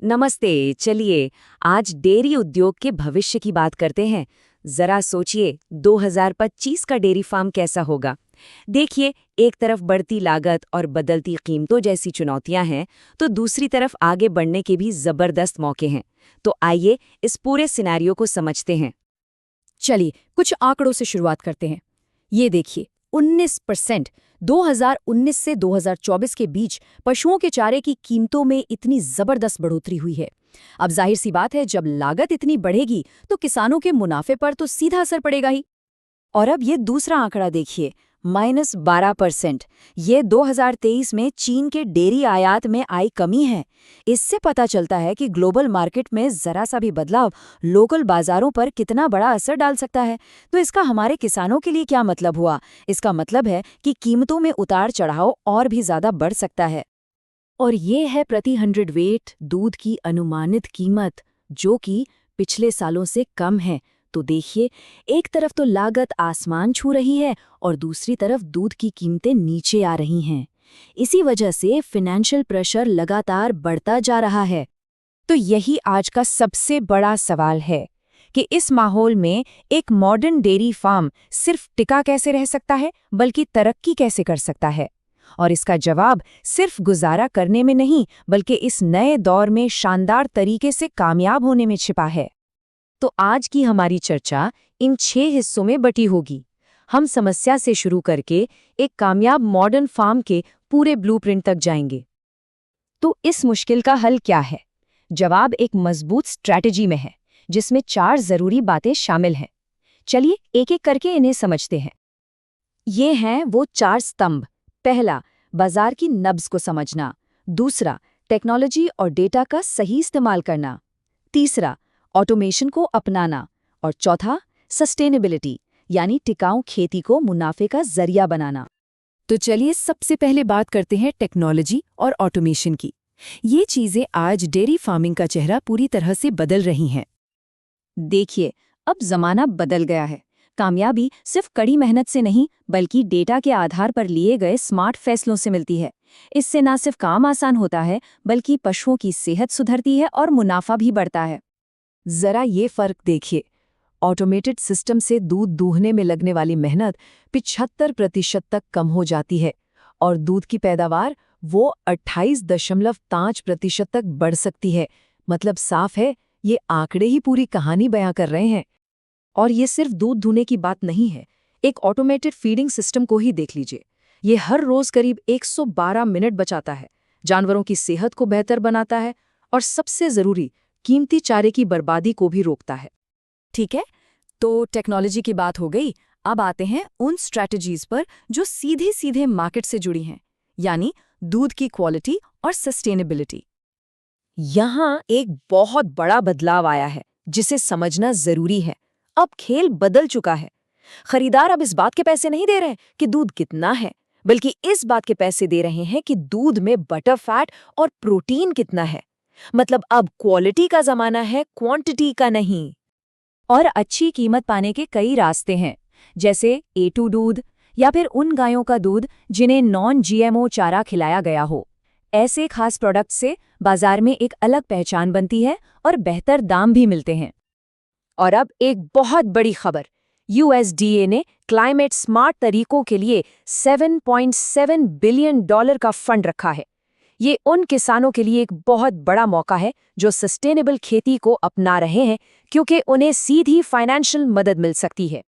नमस्ते। चलिए आज डेयरी उद्योग के भविष्य की बात करते हैं। जरा सोचिए 2025 का डेयरी फार्म कैसा होगा। देखिए, एक तरफ बढ़ती लागत और बदलती कीमतों जैसी चुनौतियां हैं, तो दूसरी तरफ आगे बढ़ने के भी जबरदस्त मौके हैं। तो आइए इस पूरे सिनेरियो को समझते हैं। चलिए कुछ आंकड़ों से शुरुआत करते हैं। ये देखिए 19% 2019 से 2024 के बीच पशुओं के चारे की कीमतों में इतनी जबरदस्त बढ़ोतरी हुई है। अब जाहिर सी बात है, जब लागत इतनी बढ़ेगी तो किसानों के मुनाफे पर तो सीधा असर पड़ेगा ही। और अब ये दूसरा आंकड़ा देखिए, -12%। ये 2023 में चीन के डेयरी आयात में आई कमी है। इससे पता चलता है कि ग्लोबल मार्केट में जरा सा भी बदलाव लोकल बाजारों पर कितना बड़ा असर डाल सकता है। तो इसका हमारे किसानों के लिए क्या मतलब हुआ? इसका मतलब है कि कीमतों में उतार चढ़ाव और भी ज्यादा बढ़ सकता है। और ये है प्रति 100 वेट दूध की अनुमानित कीमत, जो कि पिछले सालों से कम है। तो देखिए, एक तरफ तो लागत आसमान छू रही है और दूसरी तरफ दूध की कीमतें नीचे आ रही हैं। इसी वजह से फाइनेंशियल प्रेशर लगातार बढ़ता जा रहा है। तो यही आज का सबसे बड़ा सवाल है कि इस माहौल में एक मॉडर्न डेयरी फार्म सिर्फ टिका कैसे रह सकता है, बल्कि तरक्की कैसे कर सकता है। और इसका जवाब सिर्फ गुजारा करने में नहीं, बल्कि इस नए दौर में शानदार तरीके से कामयाब होने में छिपा है। तो आज की हमारी चर्चा इन 6 हिस्सों में बटी होगी। हम समस्या से शुरू करके एक कामयाब मॉडर्न फार्म के पूरे ब्लूप्रिंट तक जाएंगे। तो इस मुश्किल का हल क्या है? जवाब एक मजबूत स्ट्रैटेजी में है, जिसमें 4 जरूरी बातें शामिल हैं। चलिए एक एक करके इन्हें समझते हैं। ये हैं वो 4 स्तंभ। पहला, बाजार की नब्ज को समझना। दूसरा, टेक्नोलॉजी और डेटा का सही इस्तेमाल करना। तीसरा, ऑटोमेशन को अपनाना। और चौथा, सस्टेनेबिलिटी, यानी टिकाऊ खेती को मुनाफे का जरिया बनाना। तो चलिए सबसे पहले बात करते हैं टेक्नोलॉजी और ऑटोमेशन की। ये चीजें आज डेयरी फार्मिंग का चेहरा पूरी तरह से बदल रही हैं। देखिए, अब जमाना बदल गया है। कामयाबी सिर्फ कड़ी मेहनत से नहीं, बल्कि डेटा के आधार पर लिए गए स्मार्ट फैसलों से मिलती है। इससे न सिर्फ काम आसान होता है, बल्कि पशुओं की सेहत सुधरती है और मुनाफा भी बढ़ता है। जरा ये फर्क देखिए, ऑटोमेटेड सिस्टम से दूध दूहने में लगने वाली मेहनत 75% तक कम हो जाती है और दूध की पैदावार वो 28.5% तक बढ़ सकती है। मतलब साफ है, ये आंकड़े ही पूरी कहानी बयां कर रहे हैं। और ये सिर्फ दूध दूहने की बात नहीं है। एक ऑटोमेटेड फीडिंग सिस्टम को ही देख लीजिए। ये हर रोज करीब 112 मिनट बचाता है, जानवरों की सेहत को बेहतर बनाता है और सबसे जरूरी, कीमती चारे की बर्बादी को भी रोकता है। ठीक है, तो टेक्नोलॉजी की बात हो गई। अब आते हैं उन स्ट्रैटेजीज पर जो सीधे सीधे मार्केट से जुड़ी हैं, यानी दूध की क्वालिटी और सस्टेनेबिलिटी। यहाँ एक बहुत बड़ा बदलाव आया है, जिसे समझना जरूरी है। अब खेल बदल चुका है। खरीदार अब इस बात के पैसे नहीं दे रहे कि दूध कितना है, बल्कि इस बात के पैसे दे रहे हैं कि दूध में बटर फैट और प्रोटीन कितना है। मतलब अब क्वालिटी का जमाना है, क्वांटिटी का नहीं। और अच्छी कीमत पाने के कई रास्ते हैं, जैसे A2 दूध या फिर उन गायों का दूध जिन्हें नॉन GMO चारा खिलाया गया हो। ऐसे खास प्रोडक्ट से बाजार में एक अलग पहचान बनती है और बेहतर दाम भी मिलते हैं। और अब एक बहुत बड़ी खबर, USDA ने क्लाइमेट स्मार्ट तरीकों के लिए $7.7 बिलियन का फंड रखा है। ये उन किसानों के लिए एक बहुत बड़ा मौका है जो सस्टेनेबल खेती को अपना रहे हैं, क्योंकि उन्हें सीधी फाइनेंशियल मदद मिल सकती है।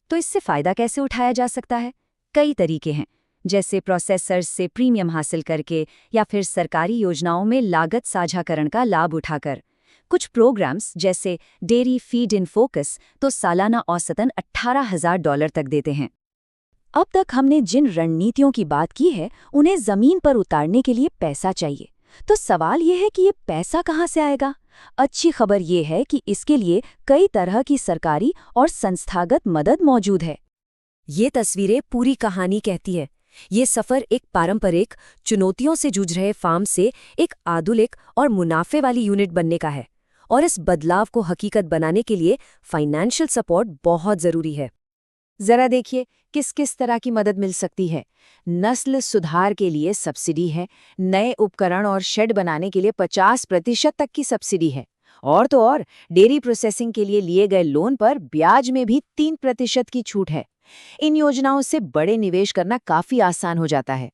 तो इससे फायदा कैसे उठाया जा सकता है? कई तरीके हैं, जैसे प्रोसेसर्स से प्रीमियम हासिल करके या फिर सरकारी योजनाओं में लागत साझाकरण का लाभ उठाकर। कुछ प्रोग्राम्स जैसे डेयरी फीड इन फोकस तो सालाना औसतन $18,000 तक देते हैं। अब तक हमने जिन रणनीतियों की बात की है, उन्हें जमीन पर उतारने के लिए पैसा चाहिए। तो सवाल ये है कि ये पैसा कहाँ से आएगा? अच्छी खबर ये है कि इसके लिए कई तरह की सरकारी और संस्थागत मदद मौजूद है। ये तस्वीरें पूरी कहानी कहती है। ये सफर एक पारंपरिक, चुनौतियों से जूझ रहे फार्म से एक आधुनिक और मुनाफे वाली यूनिट बनने का है। और इस बदलाव को हकीकत बनाने के लिए फाइनेंशियल सपोर्ट बहुत जरूरी है। जरा देखिए किस किस तरह की मदद मिल सकती है। नस्ल सुधार के लिए सब्सिडी है, नए उपकरण और शेड बनाने के लिए 50% तक की सब्सिडी है। और तो और, डेयरी प्रोसेसिंग के लिए गए लोन पर ब्याज में भी 3% की छूट है। इन योजनाओं से बड़े निवेश करना काफी आसान हो जाता है।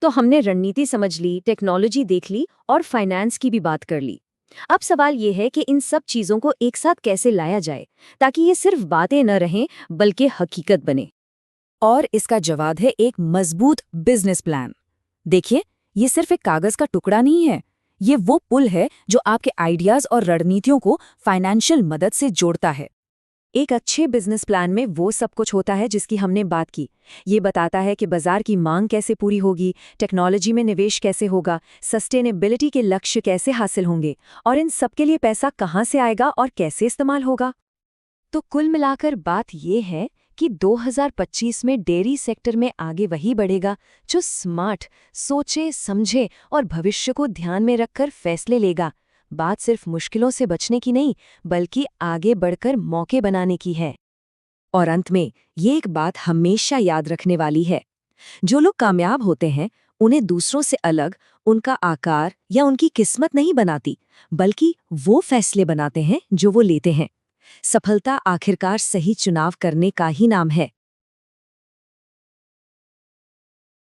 तो हमने रणनीति समझ ली, टेक्नोलॉजी देख ली और फाइनेंस की भी बात कर ली। अब सवाल ये है कि इन सब चीजों को एक साथ कैसे लाया जाए ताकि ये सिर्फ बातें न रहें बल्कि हकीकत बने। और इसका जवाब है एक मजबूत बिजनेस प्लान। देखिए, ये सिर्फ एक कागज का टुकड़ा नहीं है, ये वो पुल है जो आपके आइडियाज और रणनीतियों को फाइनेंशियल मदद से जोड़ता है। एक अच्छे बिजनेस प्लान में वो सब कुछ होता है जिसकी हमने बात की। ये बताता है कि बाजार की मांग कैसे पूरी होगी, टेक्नोलॉजी में निवेश कैसे होगा, सस्टेनेबिलिटी के लक्ष्य कैसे हासिल होंगे और इन सब के लिए पैसा कहाँ से आएगा और कैसे इस्तेमाल होगा। तो कुल मिलाकर बात ये है कि 2025 में डेयरी सेक्टर में आगे वही बढ़ेगा जो स्मार्ट, सोचे समझे और भविष्य को ध्यान में रखकर फैसले लेगा। बात सिर्फ मुश्किलों से बचने की नहीं, बल्कि आगे बढ़कर मौके बनाने की है। और अंत में ये एक बात हमेशा याद रखने वाली है, जो लोग कामयाब होते हैं उन्हें दूसरों से अलग उनका आकार या उनकी किस्मत नहीं बनाती, बल्कि वो फैसले बनाते हैं जो वो लेते हैं। सफलता आखिरकार सही चुनाव करने का ही नाम है।